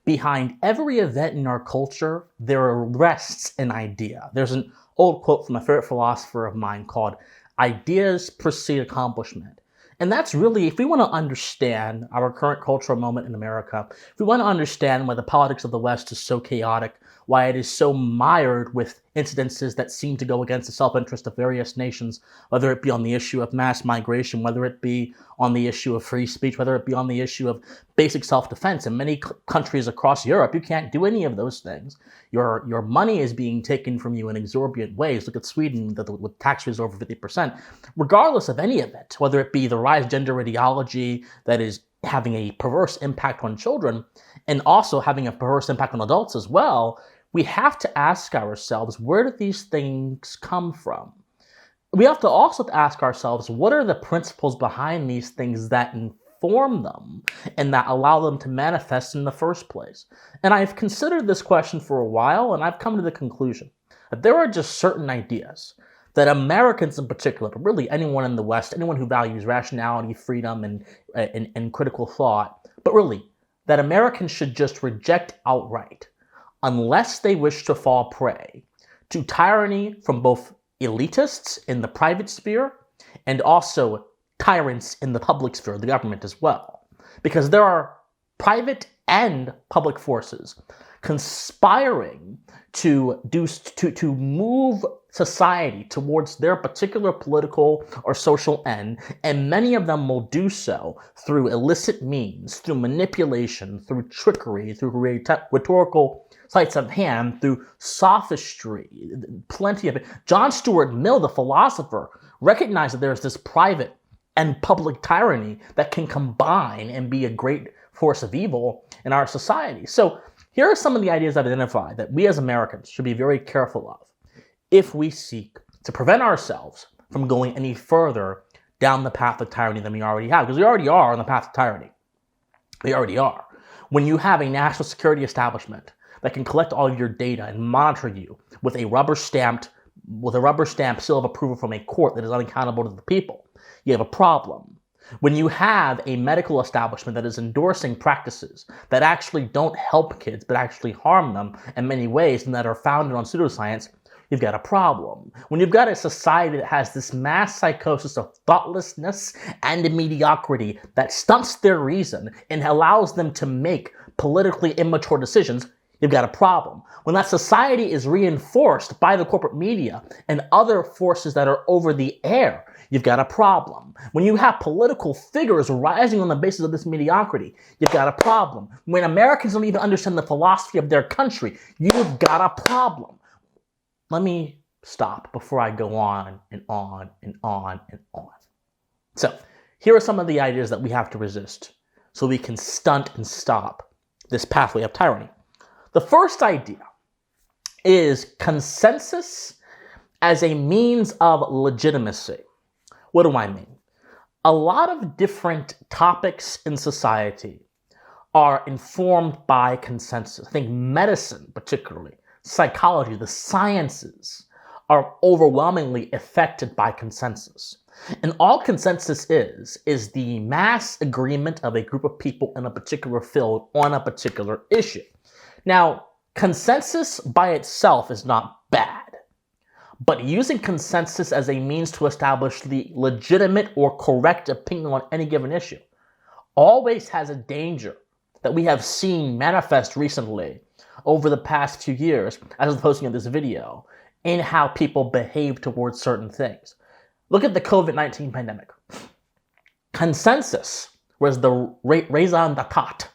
behind every event in our culture, there rests an idea. There's an old quote from a favorite philosopher of mine called, "Ideas precede accomplishment." And that's really, if we want to understand our current cultural moment in America, if we want to understand why the politics of the West is so chaotic, why it is so mired with incidences that seem to go against the self-interest of various nations, whether it be on the issue of mass migration, whether it be on the issue of free speech, whether it be on the issue of basic self-defense. In many countries across Europe, you can't do any of those things. Your money is being taken from you in exorbitant ways. Look at Sweden with tax rates over 50%. Regardless of any of it, whether it be the rise of gender ideology that is having a perverse impact on children and also having a perverse impact on adults as well, we have to ask ourselves, where do these things come from? We have to also ask ourselves, what are the principles behind these things that inform them and that allow them to manifest in the first place? And I've considered this question for a while, and I've come to the conclusion that there are just certain ideas that Americans in particular, but really anyone in the West, anyone who values rationality, freedom, and critical thought, but really that Americans should just reject outright, unless they wish to fall prey to tyranny from both elitists in the private sphere and also tyrants in the public sphere, the government as well. Because there are private and public forces conspiring to move society towards their particular political or social end, and many of them will do so through illicit means, through manipulation, through trickery, through rhetorical sleights of hand, through sophistry, plenty of it. John Stuart Mill, the philosopher, recognized that there's this private and public tyranny that can combine and be a great force of evil in our society. So here are some of the ideas I've identified that we as Americans should be very careful of if we seek to prevent ourselves from going any further down the path of tyranny than we already have. Because we already are on the path of tyranny. We already are. When you have a national security establishment that can collect all of your data and monitor you with a rubber stamped seal of approval from a court that is unaccountable to the people, you have a problem. When you have a medical establishment that is endorsing practices that actually don't help kids but actually harm them in many ways and that are founded on pseudoscience, you've got a problem. When you've got a society that has this mass psychosis of thoughtlessness and mediocrity that stunts their reason and allows them to make politically immature decisions, you've got a problem. When that society is reinforced by the corporate media and other forces that are over the air, you've got a problem. When you have political figures rising on the basis of this mediocrity, you've got a problem. When Americans don't even understand the philosophy of their country, you've got a problem. Let me stop before I go on and on and on and on. So, here are some of the ideas that we have to resist so we can stunt and stop this pathway of tyranny. The first idea is consensus as a means of legitimacy. What do I mean? A lot of different topics in society are informed by consensus. I think medicine, particularly, psychology, the sciences, are overwhelmingly affected by consensus. And all consensus is the mass agreement of a group of people in a particular field on a particular issue. Now, consensus by itself is not bad, but using consensus as a means to establish the legitimate or correct opinion on any given issue always has a danger that we have seen manifest recently over the past few years, as of the posting of this video, in how people behave towards certain things. Look at the COVID-19 pandemic. Consensus was the raison d'etre,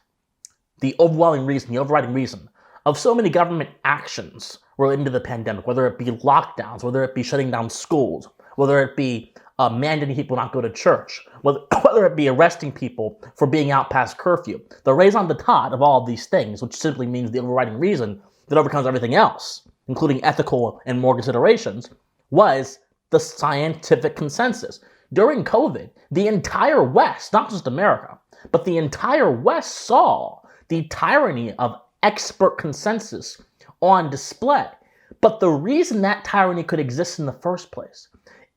the overwhelming reason, the overriding reason of so many government actions relating to the pandemic, whether it be lockdowns, whether it be shutting down schools, whether it be mandating people not go to church, whether it be arresting people for being out past curfew. The raison d'etre of all of these things, which simply means the overriding reason that overcomes everything else, including ethical and moral considerations, was the scientific consensus. During COVID, the entire West, not just America, but the entire West saw the tyranny of expert consensus on display. But the reason that tyranny could exist in the first place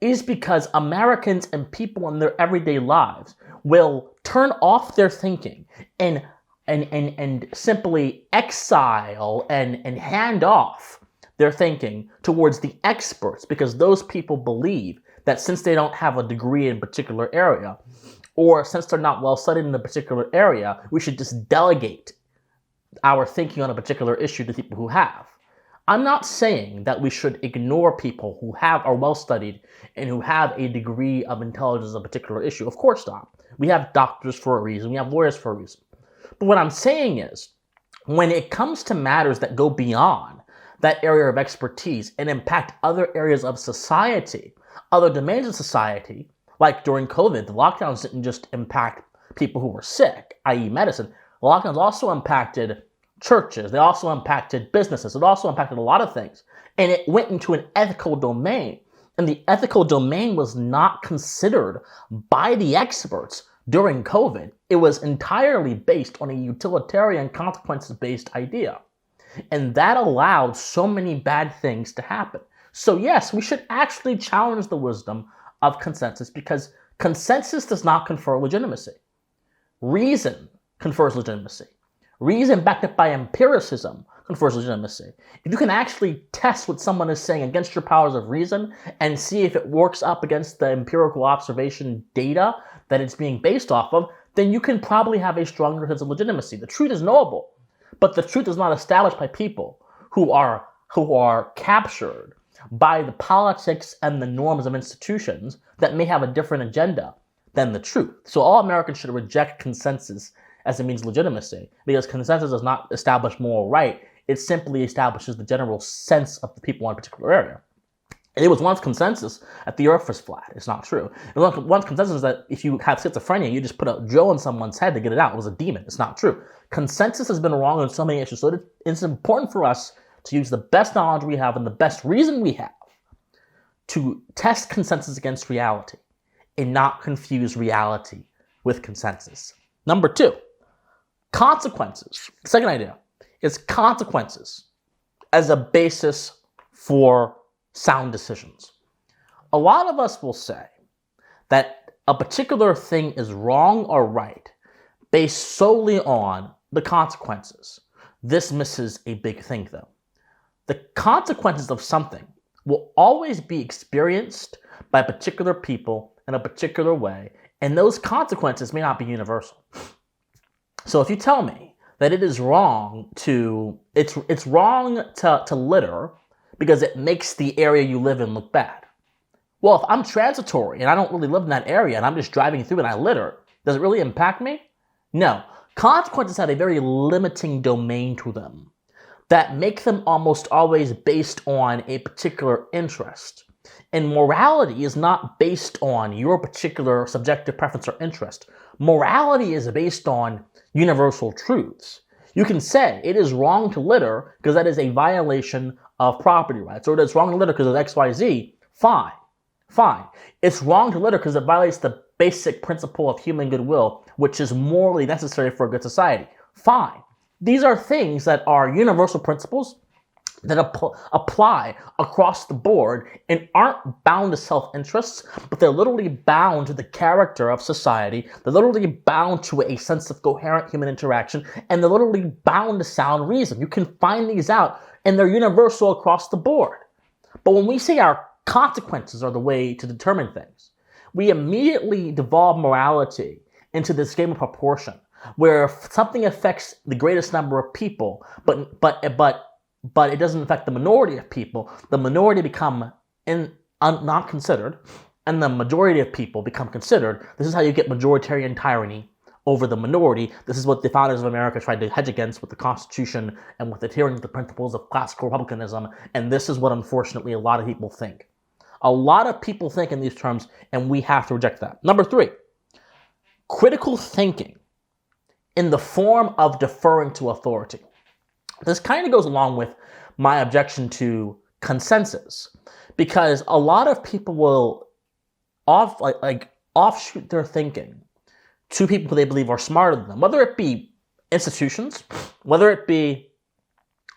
is because Americans and people in their everyday lives will turn off their thinking and and simply exile and hand off their thinking towards the experts, because those people believe that since they don't have a degree in a particular area, or since they're not well studied in a particular area, we should just delegate our thinking on a particular issue to people who have. I'm not saying that we should ignore people who are well studied and who have a degree of intelligence on a particular issue. Of course not. We have doctors for a reason. We have lawyers for a reason. But what I'm saying is, when it comes to matters that go beyond that area of expertise and impact other areas of society, other domains of society, like during COVID, the lockdowns didn't just impact people who were sick, i.e. medicine. The lockdowns also impacted churches. They also impacted businesses. It also impacted a lot of things. And it went into an ethical domain. And the ethical domain was not considered by the experts during COVID. It was entirely based on a utilitarian, consequences-based idea. And that allowed so many bad things to happen. So yes, we should actually challenge the wisdom of consensus, because consensus does not confer legitimacy. Reason confers legitimacy. Reason backed up by empiricism confers legitimacy. If you can actually test what someone is saying against your powers of reason and see if it works up against the empirical observation data that it's being based off of, then you can probably have a stronger sense of legitimacy. The truth is knowable, but the truth is not established by people who are captured by the politics and the norms of institutions that may have a different agenda than the truth. So all Americans should reject consensus as it means legitimacy, because consensus does not establish moral right. It simply establishes the general sense of the people in a particular area. And it was once consensus that the earth was flat. It's not true. It was once consensus that if you have schizophrenia, you just put a drill in someone's head to get it out. It was a demon. It's not true. Consensus has been wrong on so many issues. So it's important for us to use the best knowledge we have and the best reason we have to test consensus against reality and not confuse reality with consensus. Number 2, consequences. The second idea is consequences as a basis for sound decisions. A lot of us will say that a particular thing is wrong or right based solely on the consequences. This misses a big thing, though. The consequences of something will always be experienced by particular people in a particular way, and those consequences may not be universal. So if you tell me that it is wrong to litter because it makes the area you live in look bad. Well, if I'm transitory and I don't really live in that area and I'm just driving through and I litter, does it really impact me? No. Consequences have a very limiting domain to them that make them almost always based on a particular interest. And morality is not based on your particular subjective preference or interest. Morality is based on universal truths. You can say it is wrong to litter because that is a violation of property rights, or it's wrong to litter because of XYZ. Fine. It's wrong to litter because it violates the basic principle of human goodwill, which is morally necessary for a good society. Fine. These are things that are universal principles that apply across the board and aren't bound to self-interests, but they're literally bound to the character of society. They're literally bound to a sense of coherent human interaction, and they're literally bound to sound reason. You can find these out, and they're universal across the board. But when we say our consequences are the way to determine things, we immediately devolve morality into this game of proportion, where if something affects the greatest number of people, but it doesn't affect the minority of people, the minority become not considered, and the majority of people become considered. This is how you get majoritarian tyranny over the minority. This is what the founders of America tried to hedge against with the Constitution and with adhering to the principles of classical republicanism, and this is what unfortunately a lot of people think. A lot of people think in these terms, and we have to reject that. Number 3, critical thinking in the form of deferring to authority. This kind of goes along with my objection to consensus, because a lot of people will offshoot their thinking to people who they believe are smarter than them, whether it be institutions, whether it be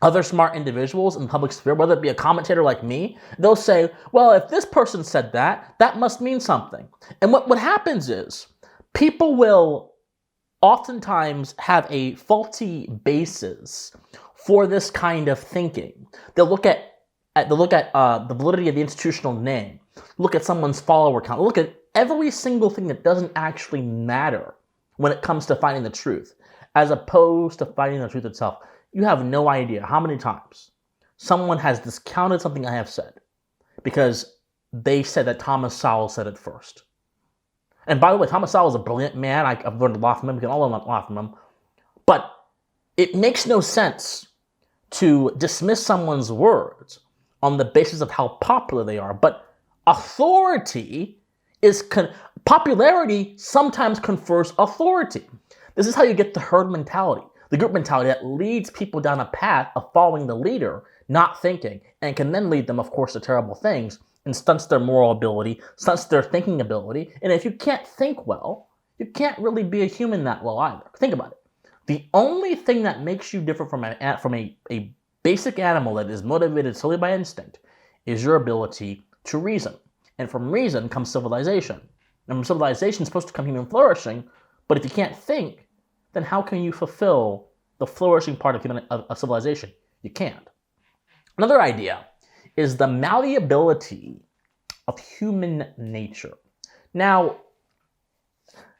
other smart individuals in the public sphere, whether it be a commentator like me. They'll say, well, if this person said that, that must mean something. And what happens is people will oftentimes have a faulty basis for this kind of thinking. They'll look at the validity of the institutional name, look at someone's follower count, look at every single thing that doesn't actually matter when it comes to finding the truth, as opposed to finding the truth itself. You have no idea how many times someone has discounted something I have said because they said that Thomas Sowell said it first. And by the way, Thomas Sowell is a brilliant man. I've learned a lot from him. We can all learn a lot from him. But it makes no sense to dismiss someone's words on the basis of how popular they are. But authority popularity sometimes confers authority. This is how you get the herd mentality, the group mentality that leads people down a path of following the leader, not thinking, and can then lead them, of course, to terrible things and stunts their moral ability, stunts their thinking ability. And if you can't think well, you can't really be a human that well either. Think about it. The only thing that makes you different from a basic animal that is motivated solely by instinct is your ability to reason. And from reason comes civilization. And from civilization is supposed to come human flourishing, but if you can't think, then how can you fulfill the flourishing part of civilization? You can't. Another idea is the malleability of human nature. Now,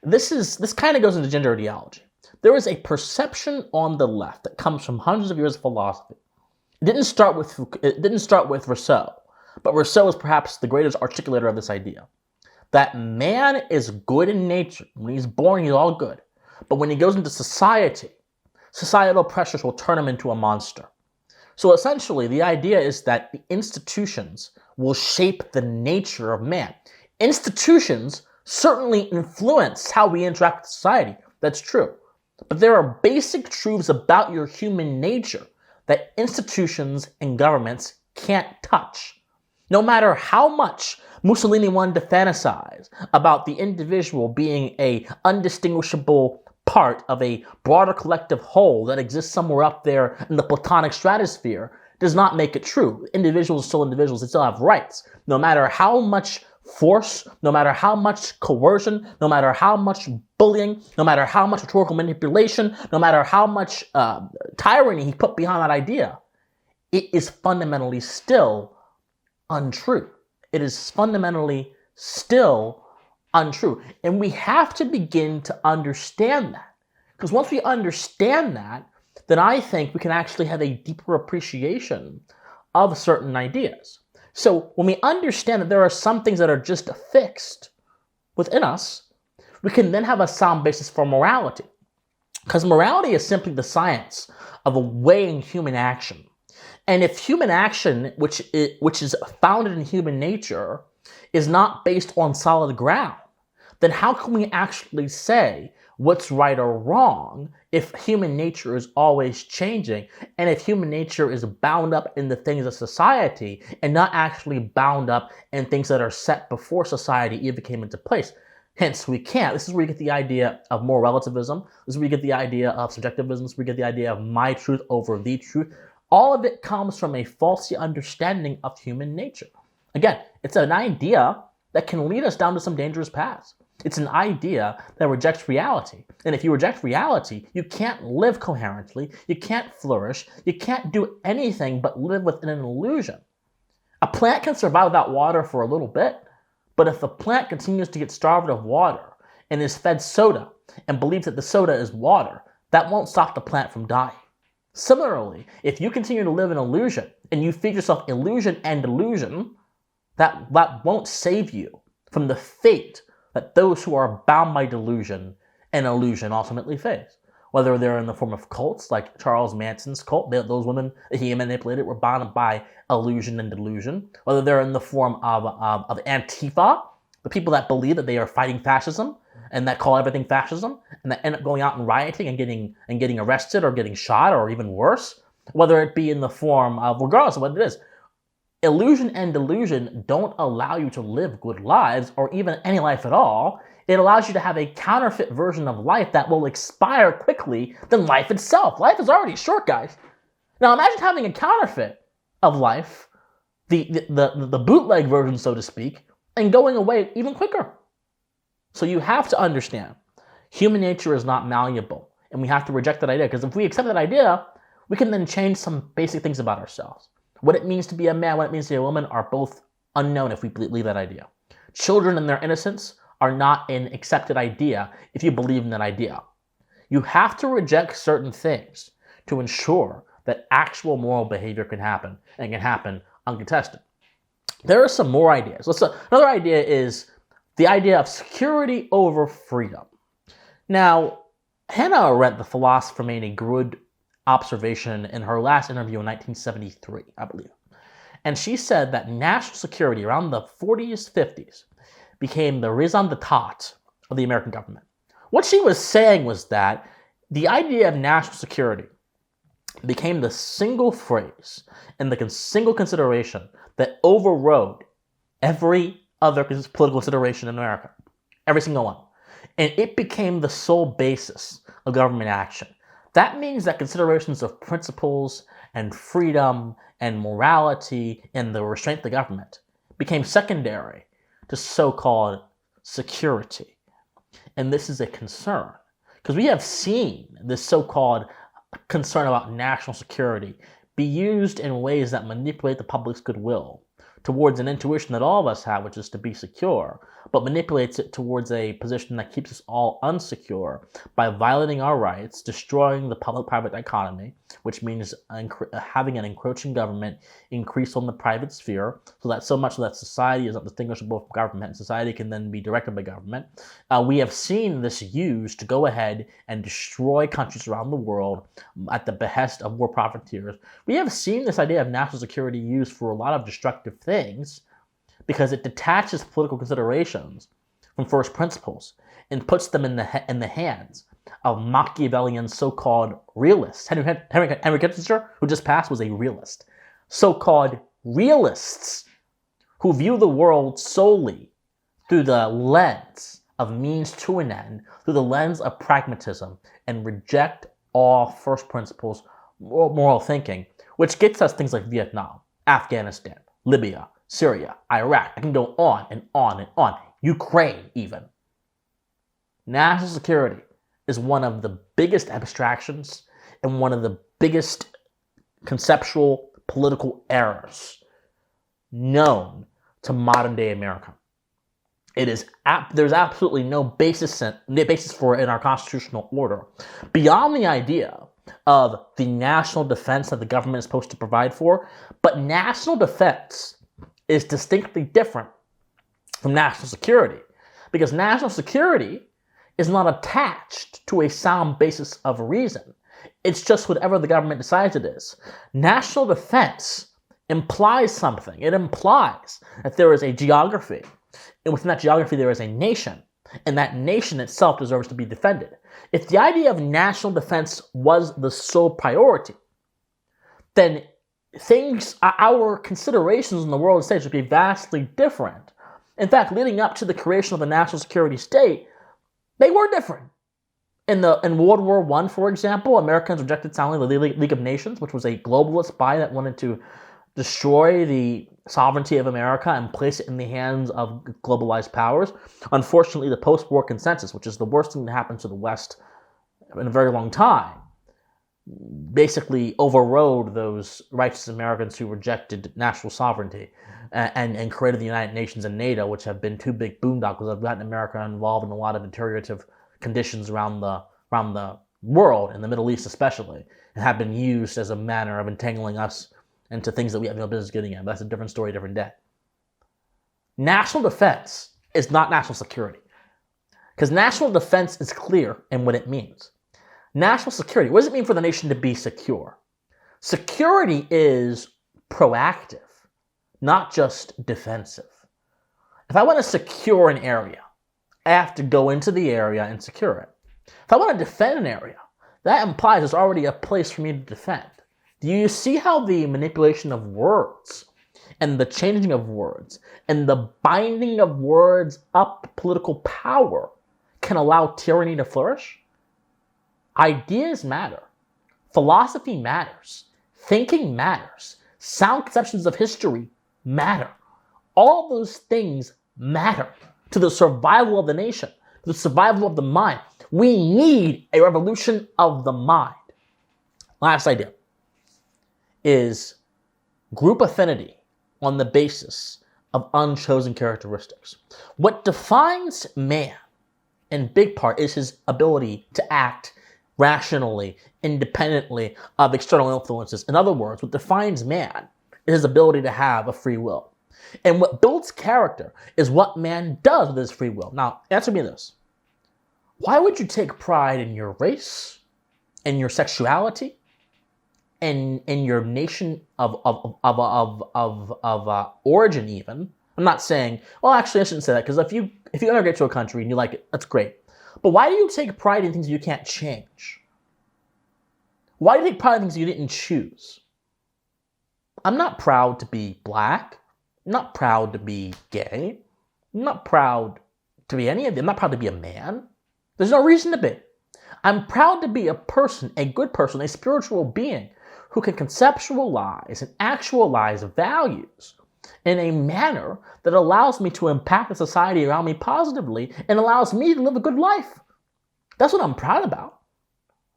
this kind of goes into gender ideology. There is a perception on the left that comes from hundreds of years of philosophy. It didn't start with Rousseau, but Rousseau is perhaps the greatest articulator of this idea. That man is good in nature. When he's born, he's all good. But when he goes into society, societal pressures will turn him into a monster. So essentially, the idea is that the institutions will shape the nature of man. Institutions certainly influence how we interact with society. That's true. But there are basic truths about your human nature that institutions and governments can't touch. No matter how much Mussolini wanted to fantasize about the individual being an undistinguishable part of a broader collective whole that exists somewhere up there in the Platonic stratosphere, does not make it true. Individuals are still individuals. They still have rights. No matter how much force, no matter how much coercion, no matter how much bullying, no matter how much rhetorical manipulation, no matter how much tyranny he put behind that idea, it is fundamentally still untrue. It is fundamentally still untrue. And we have to begin to understand that. Because once we understand that, then I think we can actually have a deeper appreciation of certain ideas. So when we understand that there are some things that are just fixed within us, we can then have a sound basis for morality. Because morality is simply the science of weighing human action. And if human action, which is founded in human nature, is not based on solid ground, then how can we actually say what's right or wrong if human nature is always changing, and if human nature is bound up in the things of society and not actually bound up in things that are set before society even came into place? Hence, we can't. This is where you get the idea of moral relativism. This is where you get the idea of subjectivism. This is where you get the idea of my truth over the truth. All of it comes from a faulty understanding of human nature. Again, it's an idea that can lead us down to some dangerous paths. It's an idea that rejects reality. And if you reject reality, you can't live coherently, you can't flourish, you can't do anything but live within an illusion. A plant can survive without water for a little bit, but if the plant continues to get starved of water and is fed soda and believes that the soda is water, that won't stop the plant from dying. Similarly, if you continue to live in illusion and you feed yourself illusion and delusion, that won't save you from the fate that those who are bound by delusion and illusion ultimately face. Whether they're in the form of cults, like Charles Manson's cult, those women that he manipulated were bound by illusion and delusion. Whether they're in the form of Antifa, the people that believe that they are fighting fascism and that call everything fascism, and that end up going out and rioting and getting arrested or getting shot or even worse. Whether it be in the form of, regardless of what it is, illusion and delusion don't allow you to live good lives or even any life at all. It allows you to have a counterfeit version of life that will expire quickly than life itself. Life is already short, guys. Now imagine having a counterfeit of life, the bootleg version, so to speak, and going away even quicker. So you have to understand, Human nature is not malleable, and we have to reject that idea, because if we accept that idea, we can then change some basic things about ourselves. What it means to be a man, what it means to be a woman are both unknown if we believe that idea. Children in their innocence are not an accepted idea if you believe in that idea. You have to reject certain things to ensure that actual moral behavior can happen, and can happen uncontested. There are some more ideas. Another idea is the idea of security over freedom. Now, Hannah Arendt, the philosopher, made a good observation in her last interview in 1973, I believe. And she said that national security around the 40s, 50s became the raison d'etre of the American government. What she was saying was that the idea of national security became the single phrase and the single consideration that overrode every other political consideration in America. Every single one. And it became the sole basis of government action. That means that considerations of principles and freedom and morality and the restraint of the government became secondary to so-called security. And this is a concern, because we have seen this so-called concern about national security be used in ways that manipulate the public's goodwill towards an intuition that all of us have, which is to be secure, but manipulates it towards a position that keeps us all unsecure by violating our rights, destroying the public-private dichotomy, which means having an encroaching government increase on the private sphere, so much that society is not distinguishable from government, and society can then be directed by government. We have seen this used to go ahead and destroy countries around the world at the behest of war profiteers. We have seen this idea of national security used for a lot of destructive things, because it detaches political considerations from first principles and puts them in the hands of Machiavellian so-called realists. Henry Kissinger, who just passed, was a realist. So-called realists who view the world solely through the lens of means to an end, through the lens of pragmatism, and reject all first principles moral thinking, which gets us things like Vietnam, Afghanistan, Libya, Syria, Iraq. I can go on and on and on. Ukraine, even. National security is one of the biggest abstractions and one of the biggest conceptual political errors known to modern day America. There's absolutely no basis for it in our constitutional order beyond the idea of the national defense that the government is supposed to provide for. But national defense is distinctly different from national security, because national security is not attached to a sound basis of reason. It's just whatever the government decides it is. National defense implies something. It implies that there is a geography, and within that geography there is a nation, and that nation itself deserves to be defended. If the idea of national defense was the sole priority, then our considerations in the world stage would be vastly different. In fact, leading up to the creation of the national security state, they were different. In World War I, for example, Americans rejected soundly the League of Nations, which was a globalist body that wanted to destroy the sovereignty of America and place it in the hands of globalized powers. Unfortunately, the post-war consensus, which is the worst thing to happen to the West in a very long time, basically overrode those righteous Americans who rejected national sovereignty and created the United Nations and NATO, which have been two big boondoggles that have gotten America involved in a lot of deteriorative conditions around the world, in the Middle East especially, and have been used as a manner of entangling us into things that we have no business getting in. But that's a different story, different day. National defense is not national security, because national defense is clear in what it means. National security, what does it mean for the nation to be secure? Security is proactive, not just defensive. If I want to secure an area, I have to go into the area and secure it. If I want to defend an area, that implies there's already a place for me to defend. Do you see how the manipulation of words and the changing of words and the binding of words up political power can allow tyranny to flourish? Ideas matter. Philosophy matters. Thinking matters. Sound conceptions of history matter. All those things matter to the survival of the nation, to the survival of the mind. We need a revolution of the mind. Last idea is group affinity on the basis of unchosen characteristics. What defines man, in big part, is his ability to act rationally, independently of external influences. In other words, what defines man is his ability to have a free will. And what builds character is what man does with his free will. Now, answer me this. Why would you take pride in your race, in your sexuality, in your nation of origin even? I'm not saying, well, actually, I shouldn't say that, because if you immigrate to a country and you like it, that's great. But why do you take pride in things you can't change? Why do you take pride in things you didn't choose? I'm not proud to be black. I'm not proud to be gay. I'm not proud to be any of them. I'm not proud to be a man. There's no reason to be. I'm proud to be a person, a good person, a spiritual being who can conceptualize and actualize values in a manner that allows me to impact the society around me positively and allows me to live a good life. That's what I'm proud about.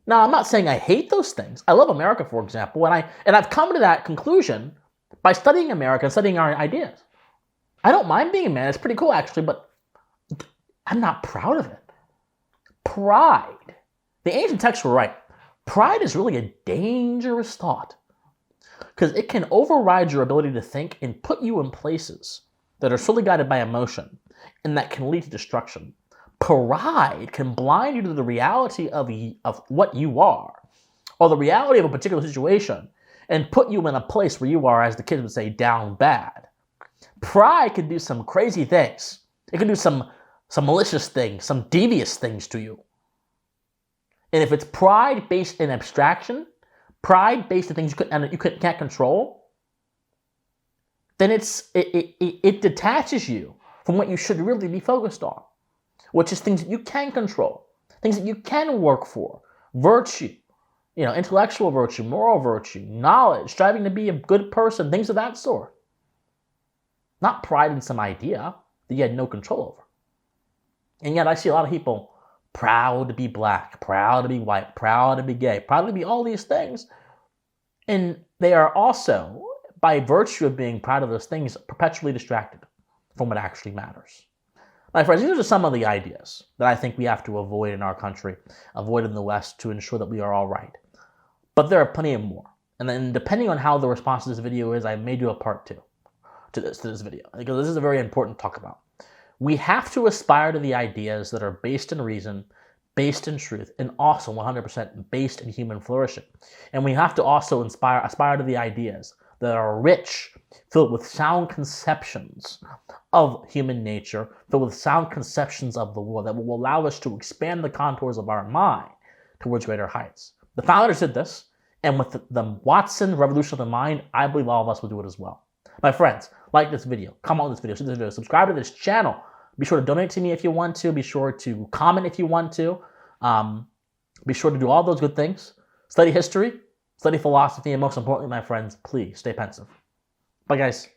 Now, I'm not saying I hate those things. I love America, for example, and I've come to that conclusion by studying America and studying our ideas. I don't mind being a man. It's pretty cool, actually, but I'm not proud of it. Pride. The ancient texts were right. Pride is really a dangerous thought because it can override your ability to think and put you in places that are solely guided by emotion and that can lead to destruction. Pride can blind you to the reality of what you are or the reality of a particular situation and put you in a place where you are, as the kids would say, down bad. Pride can do some crazy things. It can do some malicious things, some devious things to you. And if it's pride based in abstraction, pride based in things you can't control, then it detaches you from what you should really be focused on, which is things that you can control, things that you can work for, virtue, intellectual virtue, moral virtue, knowledge, striving to be a good person, things of that sort. Not pride in some idea that you had no control over. And yet I see a lot of people proud to be black, proud to be white, proud to be gay, proud to be all these things. And they are also, by virtue of being proud of those things, perpetually distracted from what actually matters. My friends, these are just some of the ideas that I think we have to avoid in our country, avoid in the West, to ensure that we are all right. But there are plenty of more. And then depending on how the response to this video is, I may do a part 2 to this video, because this is a very important talk about. We have to aspire to the ideas that are based in reason, based in truth, and also 100% based in human flourishing. And we have to also aspire to the ideas that are rich, filled with sound conceptions of human nature, filled with sound conceptions of the world that will allow us to expand the contours of our mind towards greater heights. The founders did this, and with the Watson Revolution of the Mind, I believe all of us will do it as well. My friends, like this video, comment on this video, share this video, subscribe to this channel. Be sure to donate to me if you want to. Be sure to comment if you want to. Be sure to do all those good things. Study history, study philosophy, and most importantly, my friends, please stay pensive. Bye, guys.